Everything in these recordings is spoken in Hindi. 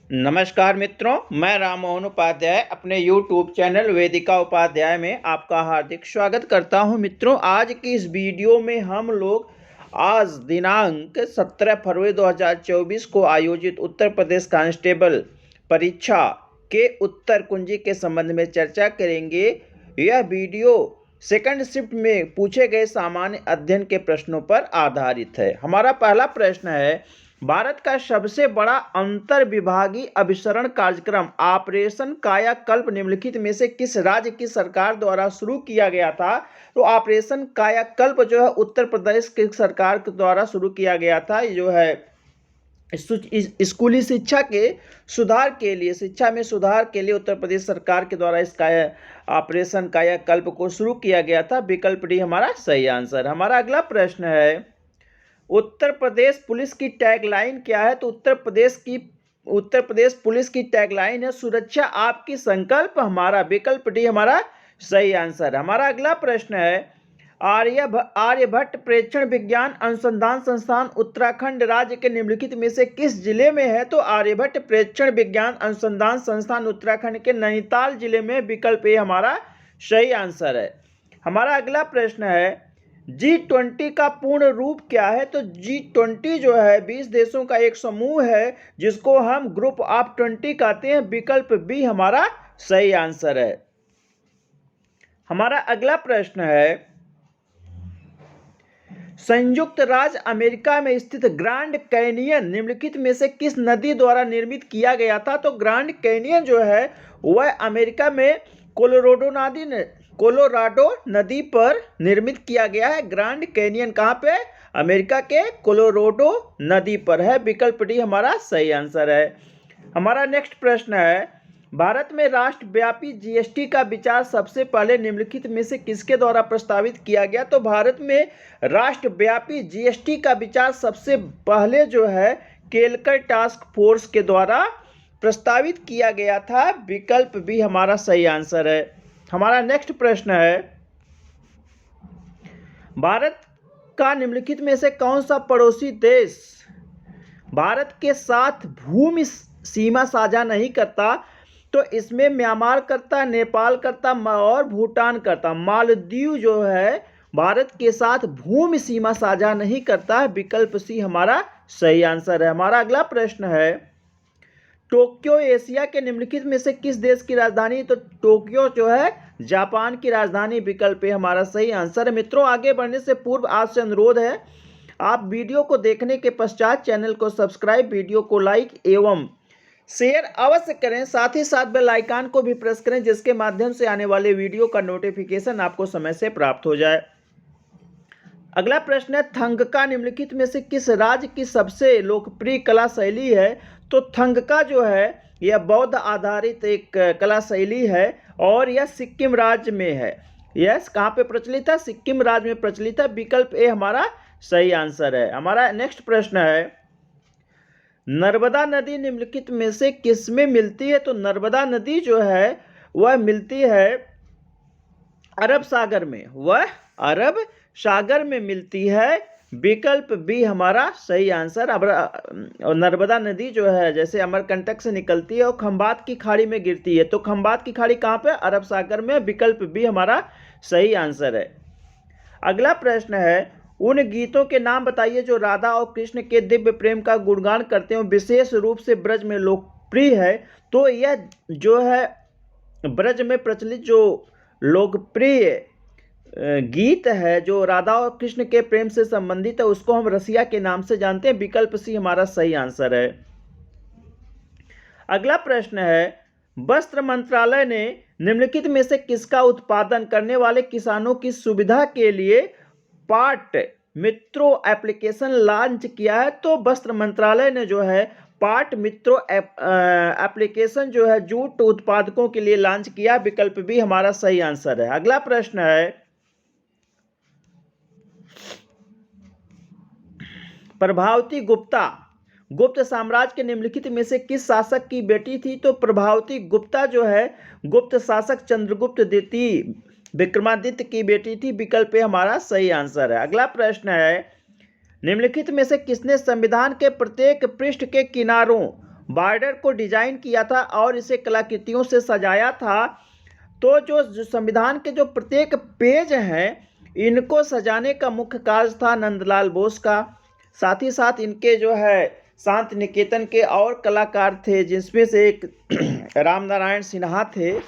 नमस्कार मित्रों, मैं राम मोहन उपाध्याय अपने YouTube चैनल वेदिका उपाध्याय में आपका हार्दिक स्वागत करता हूं। मित्रों, आज की इस वीडियो में हम लोग आज दिनांक 17 फरवरी 2024 को आयोजित उत्तर प्रदेश कांस्टेबल परीक्षा के उत्तर कुंजी के संबंध में चर्चा करेंगे। यह वीडियो सेकंड शिफ्ट में पूछे गए सामान्य अध्ययन के प्रश्नों पर आधारित है। हमारा पहला प्रश्न है, भारत का सबसे बड़ा अंतर विभागीय अभिसरण कार्यक्रम ऑपरेशन कायाकल्प निम्नलिखित में से किस राज्य की सरकार द्वारा शुरू किया गया था? तो ऑपरेशन कायाकल्प जो है उत्तर प्रदेश की सरकार के द्वारा शुरू किया गया था। जो है स्कूली शिक्षा के सुधार के लिए, शिक्षा में सुधार के लिए उत्तर प्रदेश सरकार के द्वारा इस ऑपरेशन कायाकल्प को शुरू किया गया था। विकल्प डी हमारा सही आंसर। हमारा अगला प्रश्न है, उत्तर प्रदेश पुलिस की टैगलाइन क्या है? तो उत्तर प्रदेश पुलिस की टैगलाइन है सुरक्षा आपकी संकल्प हमारा। विकल्प डी हमारा सही आंसर। हमारा अगला प्रश्न है, आर्यभट्ट प्रेक्षण विज्ञान अनुसंधान संस्थान उत्तराखंड राज्य के निम्नलिखित में से किस जिले में है? तो आर्यभट्ट प्रेक्षण विज्ञान अनुसंधान संस्थान उत्तराखंड के नैनीताल जिले में। विकल्प ए हमारा सही आंसर है। हमारा अगला प्रश्न है, G20 का पूर्ण रूप क्या है? तो G20 जो है 20 देशों का एक समूह है जिसको हम ग्रुप ऑफ 20 कहते हैं। विकल्प बी हमारा सही आंसर है। हमारा अगला प्रश्न है, संयुक्त राज्य अमेरिका में स्थित ग्रैंड कैनियन निम्नलिखित में से किस नदी द्वारा निर्मित किया गया था? तो ग्रैंड कैनियन जो है वह अमेरिका में कोलोराडो नदी पर निर्मित किया गया है। ग्रैंड कैनियन कहाँ पे? अमेरिका के कोलोराडो नदी पर है। विकल्प डी हमारा सही आंसर है। हमारा नेक्स्ट प्रश्न है, भारत में राष्ट्रव्यापी जीएसटी का विचार सबसे पहले निम्नलिखित में से किसके द्वारा प्रस्तावित किया गया? तो भारत में राष्ट्रव्यापी जीएसटी का विचार सबसे पहले जो है केलकर टास्क फोर्स के द्वारा प्रस्तावित किया गया था। विकल्प बी हमारा सही आंसर है। हमारा नेक्स्ट प्रश्न है, भारत का निम्नलिखित में से कौन सा पड़ोसी देश भारत के साथ भूमि सीमा साझा नहीं करता? तो इसमें म्यांमार करता, नेपाल करता और भूटान करता। मालदीव जो है भारत के साथ भूमि सीमा साझा नहीं करता है। विकल्प सी हमारा सही आंसर है। हमारा अगला प्रश्न है, टोक्यो एशिया के निम्नलिखित में से किस देश की राजधानी? तो टोक्यो जो है जापान की राजधानी। विकल्प ए हमारा सही आंसर है। मित्रों, आगे बढ़ने से पूर्व आपसे अनुरोध है, आप वीडियो को देखने के पश्चात चैनल को सब्सक्राइब, वीडियो को लाइक एवं शेयर अवश्य करें। साथ ही साथ बेल आइकन को भी प्रेस करें जिसके माध्यम से आने वाले वीडियो का नोटिफिकेशन आपको समय से प्राप्त हो जाए। अगला प्रश्न है, थंगका निम्नलिखित में से किस राज्य की सबसे लोकप्रिय कला शैली है? तो थंगका जो है यह बौद्ध आधारित एक कला शैली है और यह सिक्किम राज्य में है। यह कहाँ पे प्रचलित है? सिक्किम राज्य में प्रचलित है। विकल्प ए हमारा सही आंसर है। हमारा नेक्स्ट प्रश्न है, नर्मदा नदी निम्नलिखित में से किस में मिलती है? तो नर्मदा नदी जो है वह मिलती है अरब सागर में। वह अरब सागर में मिलती है। विकल्प बी हमारा सही आंसर। नर्मदा नदी जो है जैसे अमरकंटक से निकलती है और खंबात की खाड़ी में गिरती है। तो खंबात की खाड़ी कहाँ पे? अरब सागर में। विकल्प बी हमारा सही आंसर है। अगला प्रश्न है, उन गीतों के नाम बताइए जो राधा और कृष्ण के दिव्य प्रेम का गुणगान करते हैं, विशेष रूप से ब्रज में लोकप्रिय है। तो यह जो है ब्रज में प्रचलित जो लोकप्रिय गीत है जो राधा और कृष्ण के प्रेम से संबंधित है उसको हम रसिया के नाम से जानते हैं। विकल्प सी हमारा सही आंसर है। अगला प्रश्न है, वस्त्र मंत्रालय ने निम्नलिखित में से किसका उत्पादन करने वाले किसानों की सुविधा के लिए पाट मित्रों एप्लीकेशन लॉन्च किया है? तो वस्त्र मंत्रालय ने जो है पाट मित्रों एप्लीकेशन जो है जूट उत्पादकों के लिए लॉन्च किया। विकल्प भी हमारा सही आंसर है। अगला प्रश्न है, प्रभावती गुप्ता गुप्त साम्राज्य के निम्नलिखित में से किस शासक की बेटी थी? तो प्रभावती गुप्ता जो है गुप्त शासक चंद्रगुप्त द्वितीय विक्रमादित्य की बेटी थी। विकल्प ए हमारा सही आंसर है। अगला प्रश्न है, निम्नलिखित में से किसने संविधान के प्रत्येक पृष्ठ के किनारों बॉर्डर को डिजाइन किया था और इसे कलाकृतियों से सजाया था। तो जो संविधान के जो प्रत्येक पेज हैं इनको सजाने का मुख्य कार्य था नंदलाल बोस का। साथ ही साथ इनके जो है शांति निकेतन के और कलाकार थे, जिसमें से एक रामनारायण सिन्हा थे।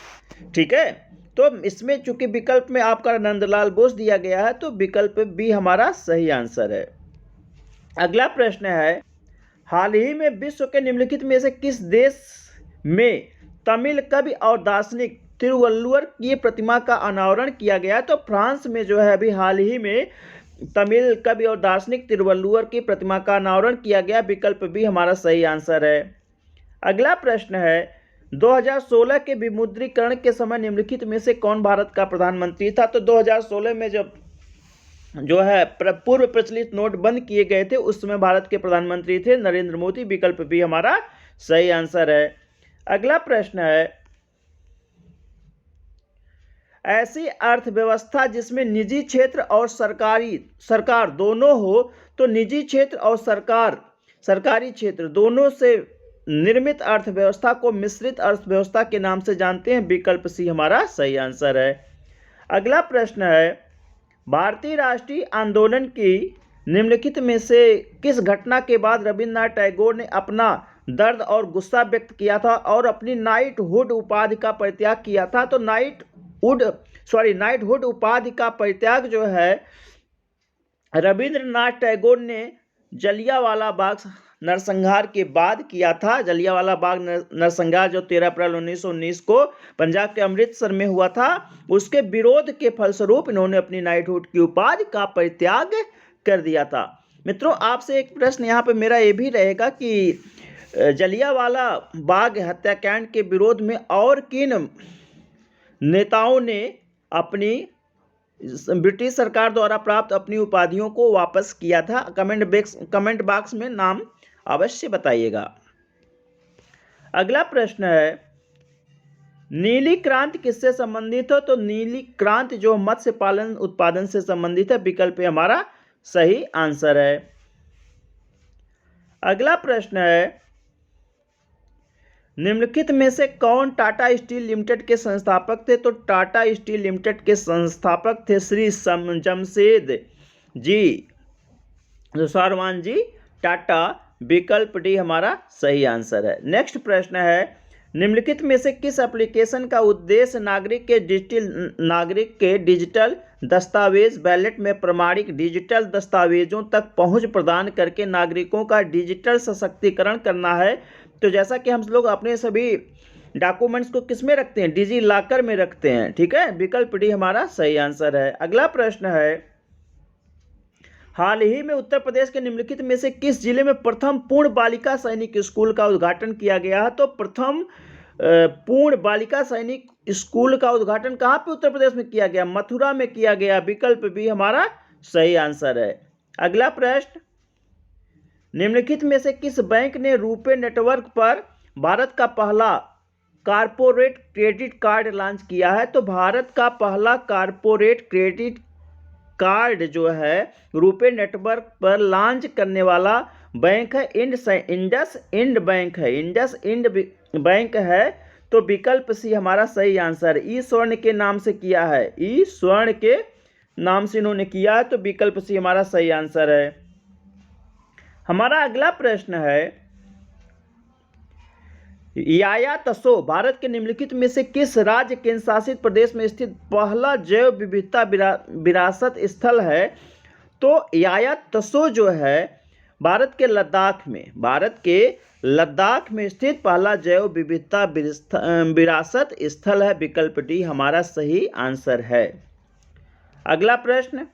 ठीक है, तो इसमें चूंकि विकल्प में आपका नंदलाल बोस दिया गया है तो विकल्प बी हमारा सही आंसर है। अगला प्रश्न है, हाल ही में विश्व के निम्नलिखित में से किस देश में तमिल कवि और दार्शनिक तिरुवल्लुवर की प्रतिमा का अनावरण किया गया? तो फ्रांस में जो है अभी हाल ही में तमिल कवि और दार्शनिक तिरुवल्लुवर की प्रतिमा का अनावरण किया गया। विकल्प बी हमारा सही आंसर है। अगला प्रश्न है, 2016 के विमुद्रीकरण के समय निम्नलिखित में से कौन भारत का प्रधानमंत्री था? तो 2016 में जब जो है पूर्व प्रचलित नोट बंद किए गए थे उस समय भारत के प्रधानमंत्री थे नरेंद्र मोदी। विकल्प बी हमारा सही आंसर है। अगला प्रश्न है, ऐसी अर्थव्यवस्था जिसमें निजी क्षेत्र और सरकार दोनों हो, तो निजी क्षेत्र और सरकारी क्षेत्र दोनों से निर्मित अर्थव्यवस्था को मिश्रित अर्थव्यवस्था के नाम से जानते हैं। विकल्प सी हमारा सही आंसर है। अगला प्रश्न है, भारतीय राष्ट्रीय आंदोलन की निम्नलिखित में से किस घटना के बाद रविन्द्रनाथ टैगोर ने अपना दर्द और गुस्सा व्यक्त किया था और अपनी नाइटहुड उपाधि का परित्याग किया था? तो नाइटहुड उपाधि का परित्याग जो है रविन्द्रनाथ टैगोर ने जलियांवाला बाग नरसंहार के बाद किया था। जलियांवाला बाग नरसंहार जो 13 अप्रैल 1919 को पंजाब के अमृतसर में हुआ था, उसके विरोध के फलस्वरूप इन्होंने अपनी नाइटहुड की उपाधि का परित्याग कर दिया था। मित्रों, आपसे एक प्रश्न यहाँ पे मेरा ये भी रहेगा कि जलियांवाला बाग हत्याकांड के विरोध में और किन नेताओं ने अपनी ब्रिटिश सरकार द्वारा प्राप्त अपनी उपाधियों को वापस किया था? कमेंट बॉक्स में नाम अवश्य बताइएगा। अगला प्रश्न है, नीली क्रांति किससे संबंधित हो? तो नीली क्रांति जो मत्स्य पालन उत्पादन से संबंधित है। विकल्प हमारा सही आंसर है। अगला प्रश्न है, निम्नलिखित में से कौन टाटा स्टील लिमिटेड के संस्थापक थे? तो टाटा स्टील लिमिटेड के संस्थापक थे श्री जमशेद जी सारवान जी टाटा। विकल्प डी हमारा सही आंसर है। नेक्स्ट प्रश्न है, निम्नलिखित में से किस एप्लीकेशन का उद्देश्य नागरिक के डिजिटल दस्तावेज बैलेट में प्रमाणिक डिजिटल दस्तावेजों तक पहुंच प्रदान करके नागरिकों का डिजिटल सशक्तिकरण करना है? तो जैसा कि हम लोग अपने सभी डॉक्यूमेंट्स को किस में रखते हैं? डिजी लॉकर में रखते हैं। ठीक है, विकल्प डी हमारा सही आंसर है। अगला प्रश्न है, हाल ही में उत्तर प्रदेश के निम्नलिखित में से किस जिले में प्रथम पूर्ण बालिका सैनिक स्कूल का उद्घाटन किया गया है? तो प्रथम पूर्ण बालिका सैनिक स्कूल का उद्घाटन कहाँ पे उत्तर प्रदेश में किया गया? मथुरा में किया गया। विकल्प बी हमारा सही आंसर है। अगला प्रश्न, निम्नलिखित में से किस बैंक ने रुपे नेटवर्क पर भारत का पहला कारपोरेट क्रेडिट कार्ड लॉन्च किया है? तो भारत का पहला कारपोरेट क्रेडिट कार्ड जो है रुपे नेटवर्क पर लॉन्च करने वाला बैंक है इंडस इंड बैंक है। तो विकल्प सी हमारा सही आंसर है। ई स्वर्ण के नाम से किया है, ई स्वर्ण के नाम से इन्होंने किया है। तो विकल्प सी हमारा सही आंसर है। हमारा अगला प्रश्न है, याया तसो भारत के निम्नलिखित में से किस राज्य केंद्र शासित प्रदेश में स्थित पहला जैव विविधता विरासत स्थल है? तो याया तसो जो है भारत के लद्दाख में स्थित पहला जैव विविधता विरासत स्थल है। विकल्प डी हमारा सही आंसर है। अगला प्रश्न,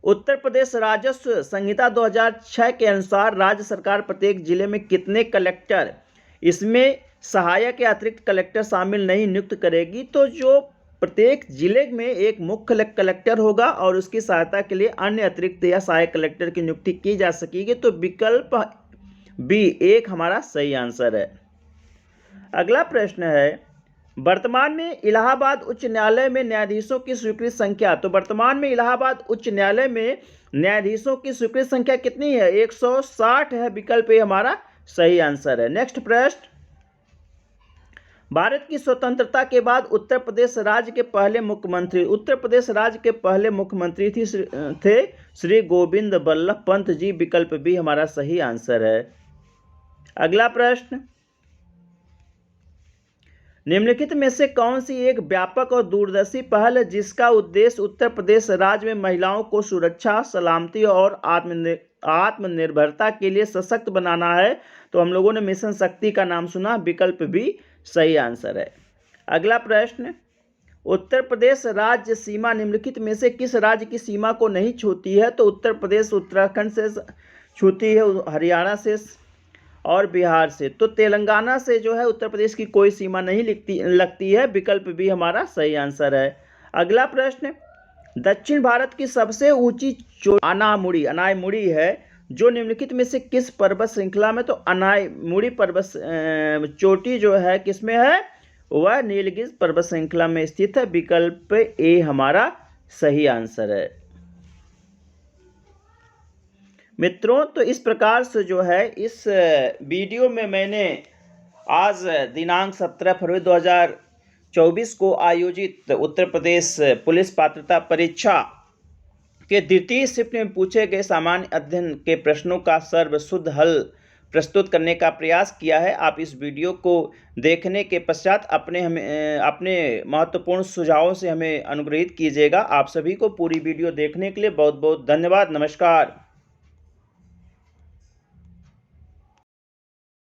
उत्तर प्रदेश राजस्व संहिता 2006 के अनुसार राज्य सरकार प्रत्येक जिले में कितने कलेक्टर, इसमें सहायक या अतिरिक्त कलेक्टर शामिल नहीं, नियुक्त करेगी? तो जो प्रत्येक जिले में एक मुख्य कलेक्टर होगा और उसकी सहायता के लिए अन्य अतिरिक्त या सहायक कलेक्टर की नियुक्ति की जा सकेगी। तो विकल्प बी एक हमारा सही आंसर है। अगला प्रश्न है, वर्तमान में इलाहाबाद उच्च न्यायालय में न्यायाधीशों की स्वीकृत संख्या, तो वर्तमान में इलाहाबाद उच्च न्यायालय में न्यायाधीशों की स्वीकृत संख्या कितनी है? 160 है। विकल्प ए हमारा सही आंसर है। नेक्स्ट प्रश्न, भारत की स्वतंत्रता के बाद उत्तर प्रदेश राज्य के पहले मुख्यमंत्री, उत्तर प्रदेश राज्य के पहले मुख्यमंत्री थे श्री गोविंद बल्लभ पंत जी। विकल्प बी हमारा सही आंसर है। अगला प्रश्न, निम्नलिखित में से कौन सी एक व्यापक और दूरदर्शी पहल है जिसका उद्देश्य उत्तर प्रदेश राज्य में महिलाओं को सुरक्षा, सलामती और आत्मनिर्भरता के लिए सशक्त बनाना है? तो हम लोगों ने मिशन शक्ति का नाम सुना। विकल्प बी सही आंसर है। अगला प्रश्न, उत्तर प्रदेश राज्य सीमा निम्नलिखित में से किस राज्य की सीमा को नहीं छूती है? तो उत्तर प्रदेश उत्तराखंड से छूती है, हरियाणा से और बिहार से। तो तेलंगाना से जो है उत्तर प्रदेश की कोई सीमा नहीं लगती है। विकल्प बी हमारा सही आंसर है। अगला प्रश्न, दक्षिण भारत की सबसे ऊंची अनायमुड़ी है जो निम्नलिखित में से किस पर्वत श्रृंखला में? तो अनायमुड़ी पर्वत चोटी जो है किसमें है? वह नीलगिरी पर्वत श्रृंखला में स्थित है। विकल्प ए हमारा सही आंसर है। मित्रों, तो इस प्रकार से जो है इस वीडियो में मैंने आज दिनांक 17 फरवरी 2024 को आयोजित उत्तर प्रदेश पुलिस पात्रता परीक्षा के द्वितीय शिफ्ट में पूछे गए सामान्य अध्ययन के प्रश्नों का सर्वशुद्ध हल प्रस्तुत करने का प्रयास किया है। आप इस वीडियो को देखने के पश्चात अपने महत्वपूर्ण सुझावों से हमें अनुग्रहित कीजिएगा। आप सभी को पूरी वीडियो देखने के लिए बहुत बहुत धन्यवाद। नमस्कार।